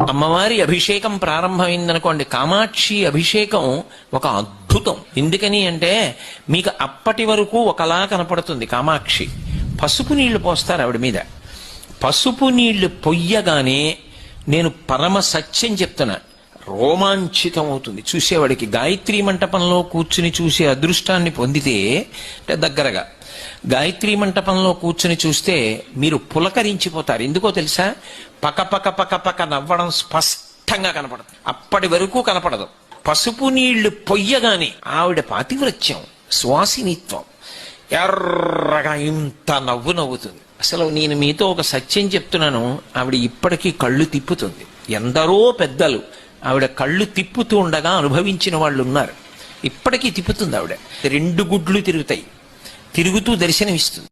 అమ్మవారి అభిషేకం ప్రారంభమైందనుకోండి, కామాక్షి అభిషేకం ఒక అద్భుతం. ఎందుకని అంటే మీకు అప్పటి వరకు ఒకలా కనపడుతుంది కామాక్షి. పసుపు నీళ్లు పోస్తారు ఆవిడ మీద. పసుపు నీళ్లు పొయ్యగానే నేను పరమ సత్యం చెప్తున్నా, రోమాంచితం అవుతుంది చూసేవాడికి. గాయత్రీ మంటపంలో కూర్చుని చూసే అదృష్టాన్ని పొందితే, అంటే దగ్గరగా గాయత్రీ మంటపంలో కూర్చుని చూస్తే మీరు పులకరించిపోతారు. ఎందుకో తెలుసా? పక పక పక పక నవ్వడం స్పష్టంగా కనపడుతుంది. అప్పటి వరకు కనపడదు. పసుపు నీళ్లు పొయ్యగానే ఆవిడ పాతివ్రత్యం, సువాసినిత్వం, ఎర్రగా ఇంత నవ్వు నవ్వుతుంది. అసలు నేను మీతో ఒక సత్యం చెప్తున్నాను, ఆవిడ ఇప్పటికీ కళ్ళు తిప్పుతుంది. ఎందరో పెద్దలు ఆవిడ కళ్ళు తిప్పుతూ ఉండగా అనుభవించిన వాళ్ళు ఉన్నారు. ఇప్పటికీ తిప్పుతుంది ఆవిడ. 2 గుడ్లు తిరుగుతాయి, తిరుగుతూ దర్శనమిస్తుంది.